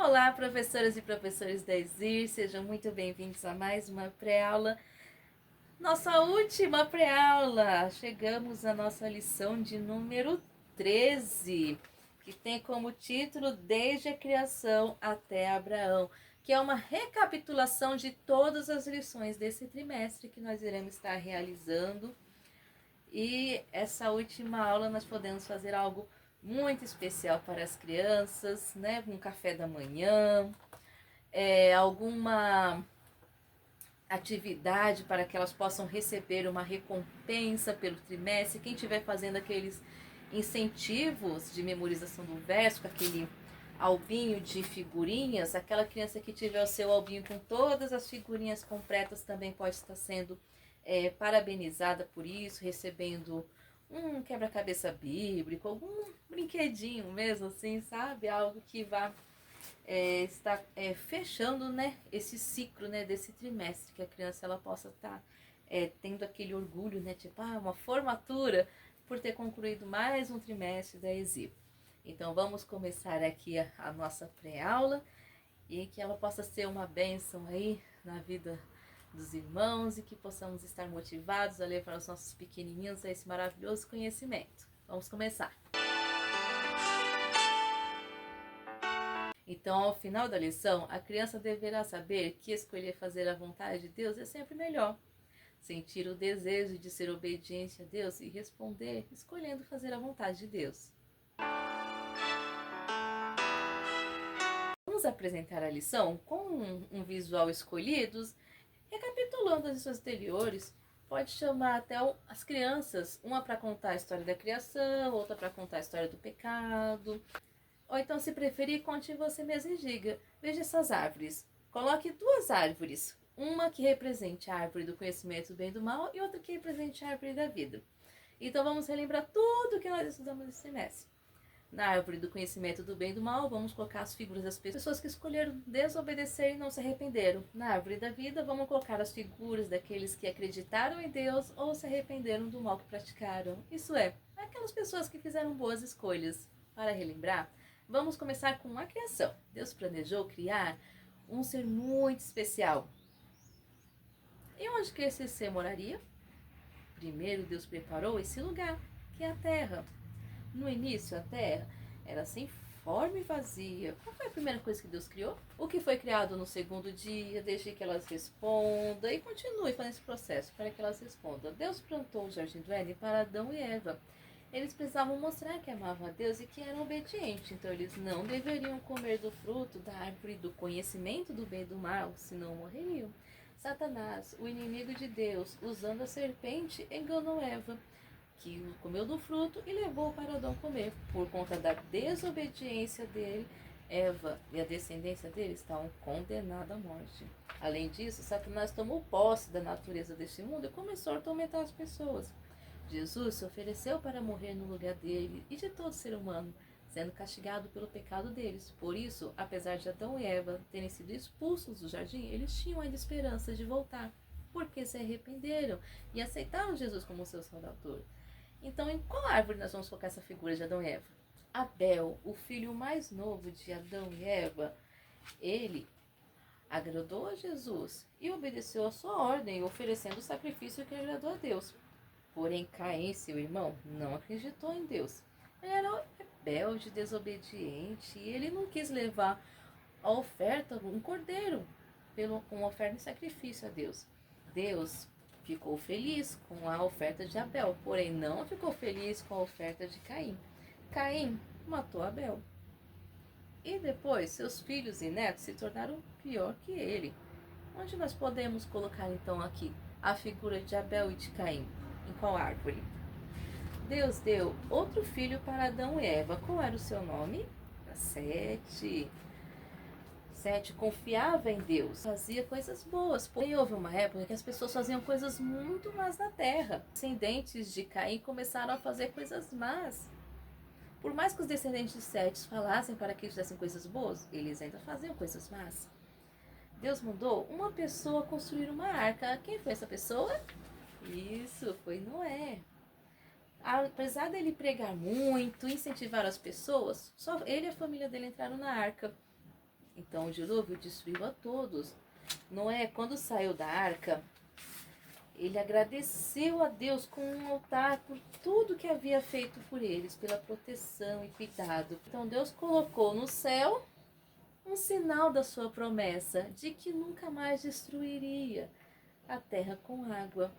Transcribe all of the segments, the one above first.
Olá, professoras e professores da ESIR, sejam muito bem-vindos a mais uma pré-aula. Nossa última pré-aula! Chegamos à nossa lição de número 13, que tem como título Desde a Criação até Abraão, que é uma recapitulação de todas as lições desse trimestre que nós iremos estar realizando. E essa última aula nós podemos fazer algo muito especial para as crianças, né? Um café da manhã, alguma atividade para que elas possam receber uma recompensa pelo trimestre. Quem estiver fazendo aqueles incentivos de memorização do verso, com aquele albinho de figurinhas, aquela criança que tiver o seu albinho com todas as figurinhas completas também pode estar sendo parabenizada por isso, recebendo um quebra-cabeça bíblico, algum brinquedinho mesmo assim, sabe? Algo que vá estar fechando, né, esse ciclo, né, desse trimestre, que a criança ela possa estar tendo aquele orgulho, né, tipo, uma formatura por ter concluído mais um trimestre da ESIR. Então vamos começar aqui a nossa pré-aula e que ela possa ser uma bênção aí na vida dos irmãos e que possamos estar motivados a levar os nossos pequenininhos a esse maravilhoso conhecimento. Vamos começar. Então, ao final da lição, a criança deverá saber que escolher fazer a vontade de Deus é sempre melhor. Sentir o desejo de ser obediente a Deus e responder escolhendo fazer a vontade de Deus. Vamos apresentar a lição com um visual escolhido, recapitulando as lições anteriores. Pode chamar até as crianças, uma para contar a história da criação, outra para contar a história do pecado. Ou então, se preferir, conte você mesmo e diga: veja essas árvores. Coloque duas árvores. Uma que represente a árvore do conhecimento do bem e do mal e outra que represente a árvore da vida. Então vamos relembrar tudo que nós estudamos nesse semestre. Na árvore do conhecimento do bem e do mal, vamos colocar as figuras das pessoas que escolheram desobedecer e não se arrependeram. Na árvore da vida, vamos colocar as figuras daqueles que acreditaram em Deus ou se arrependeram do mal que praticaram. Isso é, aquelas pessoas que fizeram boas escolhas. Para relembrar, vamos começar com a criação. Deus planejou criar um ser muito especial. E onde que esse ser moraria? Primeiro Deus preparou esse lugar, que é a terra. No início, a terra era sem forma e vazia. Qual foi a primeira coisa que Deus criou? O que foi criado no segundo dia? Deixe que elas respondam e continue fazendo esse processo para que elas respondam. Deus plantou o jardim do Éden para Adão e Eva. Eles precisavam mostrar que amavam a Deus e que eram obedientes. Então eles não deveriam comer do fruto da árvore do conhecimento do bem e do mal, senão morreriam. Satanás, o inimigo de Deus, usando a serpente, enganou Eva, que comeu do fruto e levou para Adão comer. Por conta da desobediência dele, Eva e a descendência dele estavam condenados à morte. Além disso, Satanás tomou posse da natureza deste mundo e começou a atormentar as pessoas. Jesus se ofereceu para morrer no lugar dele e de todo ser humano, sendo castigado pelo pecado deles. Por isso, apesar de Adão e Eva terem sido expulsos do jardim, eles tinham ainda esperança de voltar, porque se arrependeram e aceitaram Jesus como seu salvador. Então, em qual árvore nós vamos colocar essa figura de Adão e Eva? Abel, o filho mais novo de Adão e Eva, ele agradou a Jesus e obedeceu a sua ordem, oferecendo o sacrifício que agradou a Deus. Porém, Caim, seu irmão, não acreditou em Deus. Ele era rebelde, desobediente, e ele não quis levar a oferta, um cordeiro, com oferta de sacrifício a Deus. Deus ficou feliz com a oferta de Abel, porém não ficou feliz com a oferta de Caim. Caim matou Abel. E depois, seus filhos e netos se tornaram pior que ele. Onde nós podemos colocar então aqui a figura de Abel e de Caim? Em qual árvore? Deus deu outro filho para Adão e Eva. Qual era o seu nome? Sete. Sete confiava em Deus, fazia coisas boas. Porém, houve uma época que as pessoas faziam coisas muito más na terra. Os descendentes de Caim começaram a fazer coisas más. Por mais que os descendentes de Sete falassem para que fizessem coisas boas, eles ainda faziam coisas más. Deus mandou uma pessoa construir uma arca. Quem foi essa pessoa? Isso, foi Noé. Apesar dele pregar muito, incentivar as pessoas, só ele e a família dele entraram na arca. Então o dilúvio destruiu a todos. Noé, quando saiu da arca, ele agradeceu a Deus com um altar por tudo que havia feito por eles, pela proteção e cuidado. Então Deus colocou no céu um sinal da sua promessa de que nunca mais destruiria a terra com água.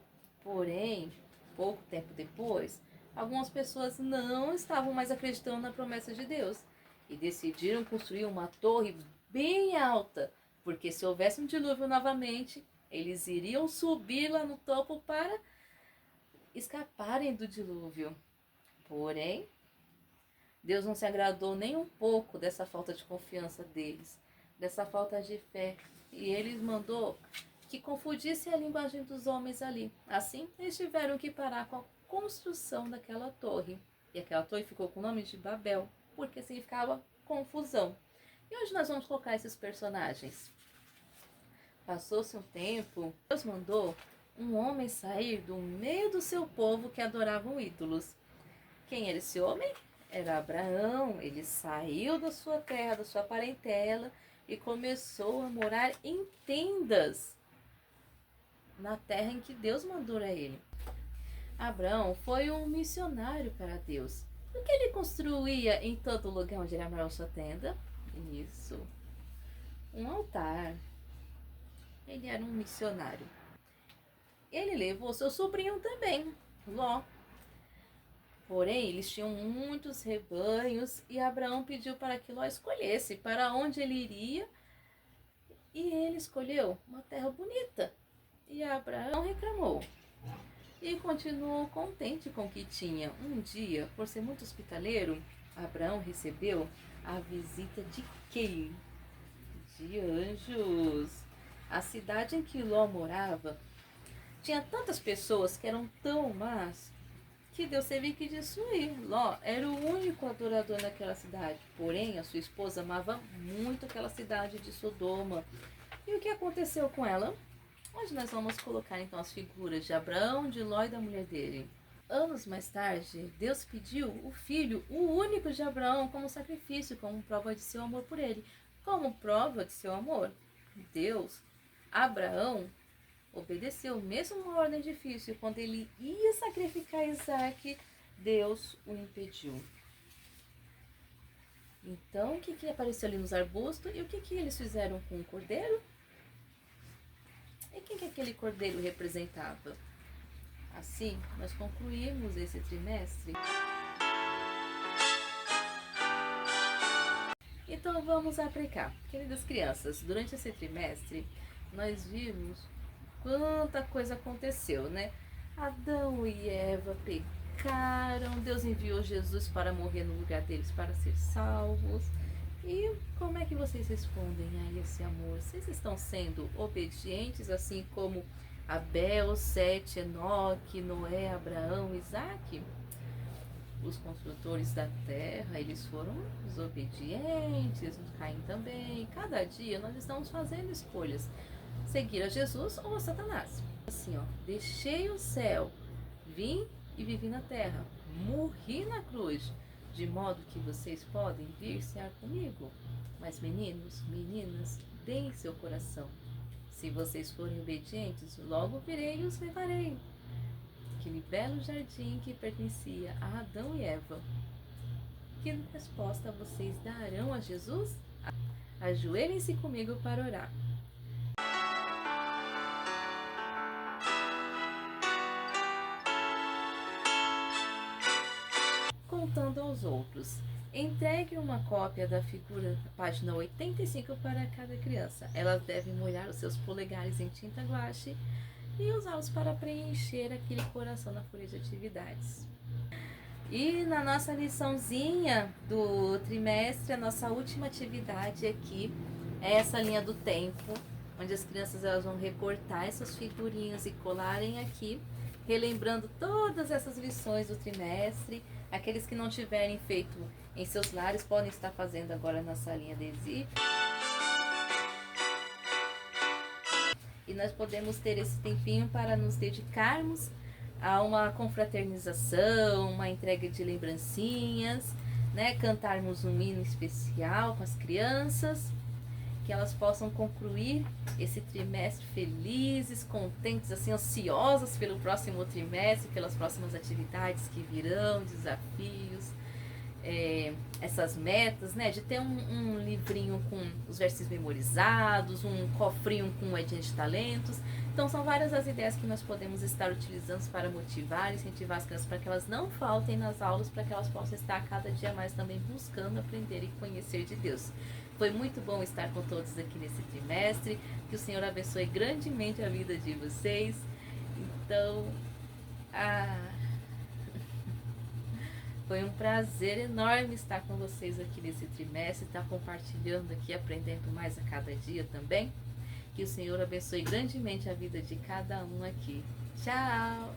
Porém, pouco tempo depois, algumas pessoas não estavam mais acreditando na promessa de Deus e decidiram construir uma torre bem alta, porque se houvesse um dilúvio novamente, eles iriam subir lá no topo para escaparem do dilúvio. Porém, Deus não se agradou nem um pouco dessa falta de confiança deles, dessa falta de fé, e ele mandou que confundisse a linguagem dos homens ali. Assim, eles tiveram que parar com a construção daquela torre. E aquela torre ficou com o nome de Babel, porque significava confusão. E hoje nós vamos colocar esses personagens. Passou-se um tempo, Deus mandou um homem sair do meio do seu povo que adoravam ídolos. Quem era esse homem? Era Abraão. Ele saiu da sua terra, da sua parentela e começou a morar em tendas na terra em que Deus mandou a ele. Abraão foi um missionário para Deus. O que ele construía em todo lugar onde ele armava sua tenda? Isso, um altar. Ele era um missionário. Ele levou seu sobrinho também, Ló. Porém, eles tinham muitos rebanhos e Abraão pediu para que Ló escolhesse para onde ele iria. E ele escolheu uma terra bonita. E Abraão reclamou. E continuou contente com o que tinha. Um dia, por ser muito hospitaleiro, Abraão recebeu a visita de quem? De anjos. A cidade em que Ló morava tinha tantas pessoas que eram tão más que Deus teve que destruir. Ló era o único adorador naquela cidade. Porém, a sua esposa amava muito aquela cidade de Sodoma. E o que aconteceu com ela? Hoje nós vamos colocar então as figuras de Abraão, de Ló e da mulher dele. Anos mais tarde, Deus pediu o filho, o único de Abraão, como sacrifício, como prova de seu amor por ele. Como prova de seu amor, Abraão, obedeceu mesmo uma ordem difícil. Quando ele ia sacrificar Isaac, Deus o impediu. Então, o que apareceu ali nos arbustos e o que eles fizeram com o cordeiro? E quem que aquele cordeiro representava? Assim, nós concluímos esse trimestre. Então vamos aplicar. Queridas crianças, durante esse trimestre, nós vimos quanta coisa aconteceu, né? Adão e Eva pecaram, Deus enviou Jesus para morrer no lugar deles para ser salvos. E como é que vocês respondem a esse amor? Vocês estão sendo obedientes, assim como Abel, Sete, Enoque, Noé, Abraão, Isaac? Os construtores da terra, eles foram desobedientes, Caim também. Cada dia nós estamos fazendo escolhas. Seguir a Jesus ou a Satanás. Assim, ó, deixei o céu, vim e vivi na terra, morri na cruz, de modo que vocês podem vir cear comigo. Mas meninos, meninas, deem seu coração. Se vocês forem obedientes, logo virei e os levarei. Aquele belo jardim que pertencia a Adão e Eva. Que resposta vocês darão a Jesus? Ajoelhem-se comigo para orar. Contando aos outros. Entregue uma cópia da figura da página 85 para cada criança. Elas devem molhar os seus polegares em tinta guache e usá-los para preencher aquele coração na folha de atividades. E na nossa liçãozinha do trimestre, a nossa última atividade aqui é essa linha do tempo, onde as crianças elas vão recortar essas figurinhas e colarem aqui, relembrando todas essas lições do trimestre. Aqueles que não tiverem feito em seus lares podem estar fazendo agora na salinha adesiva. E nós podemos ter esse tempinho para nos dedicarmos a uma confraternização, uma entrega de lembrancinhas, né? Cantarmos um hino especial com as crianças. que elas possam concluir esse trimestre felizes, contentes, assim, ansiosas pelo próximo trimestre, pelas próximas atividades que virão, desafios, essas metas, né? De ter um livrinho com os versos memorizados, um cofrinho com o de talentos. Então são várias as ideias que nós podemos estar utilizando para motivar, incentivar as crianças para que elas não faltem nas aulas, para que elas possam estar cada dia mais também buscando aprender e conhecer de Deus. Foi muito bom estar com todos aqui nesse trimestre. Que o Senhor abençoe grandemente a vida de vocês. Então, foi um prazer enorme estar com vocês aqui nesse trimestre, estar compartilhando aqui, aprendendo mais a cada dia também. Que o Senhor abençoe grandemente a vida de cada um aqui. Tchau!